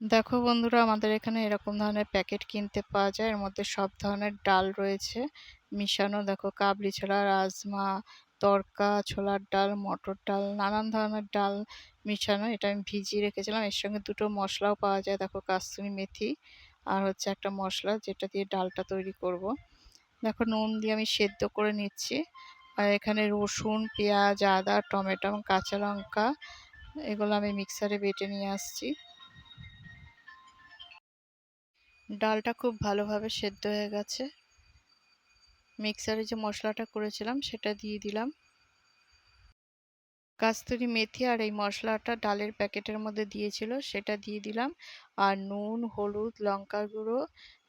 দেখো বন্ধুরা, আমাদের এখানে এরকম ধরনের প্যাকেট কিনতে পাওয়া যায়। এর মধ্যে সব ধরনের ডাল রয়েছে মিশানো। দেখো, কাবলি ছোলা, রাজমা, তড়কা, ছোলার ডাল, মটর ডাল, নানান ধরনের ডাল মিশানো। এটা আমি ভিজিয়ে রেখেছিলাম। এর সঙ্গে দুটো মশলাও পাওয়া যায়। দেখো, কাসুরি মেথি আর হচ্ছে একটা মশলা যেটা দিয়ে ডালটা তৈরি করব। দেখো, নুন দিয়ে আমি সেদ্ধ করে নিচ্ছি। আর এখানে রসুন, পেঁয়াজ, আদা, টমেটো এবং কাঁচা লঙ্কা এগুলো আমি মিক্সারে বেটে নিয়ে আসছি। ডালটা খুব ভালোভাবে সেদ্ধ হয়ে গেছে। মিক্সারে যে মশলাটা করেছিলাম সেটা দিয়ে দিলাম। কাস্তুরি মেথি আর এই মশলাটা ডালের প্যাকেটের মধ্যে দিয়েছিল সেটা দিয়ে দিলাম। আর নুন, হলুদ, লঙ্কার গুঁড়ো,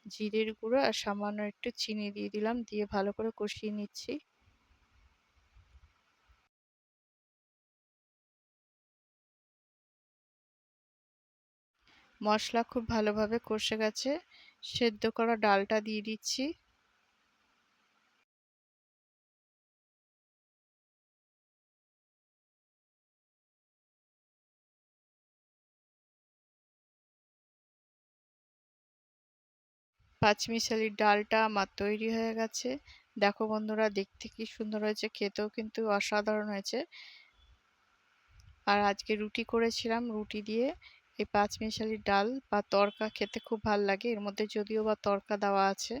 জিরের গুঁড়ো আর সামান্য একটু চিনি দিয়ে দিলাম। দিয়ে ভালো করে কষিয়ে নিচ্ছি। মশলা খুব ভালোভাবে কষে গেছে। সেদ্ধ করা ডালটা দিয়ে দিচ্ছি। 5 মিশালি ডালটা আমার তৈরি হয়ে গেছে। দেখো বন্ধুরা, দেখতে কি সুন্দর হয়েছে, খেতেও কিন্তু অসাধারণ হয়েছে। আর আজকে রুটি করেছিলাম, রুটি দিয়ে এই 5 মিশালি ডাল বা তড়কা খেতে খুব ভাল লাগে। এর মধ্যে যদিও বা তড়কা দেওয়া আছে।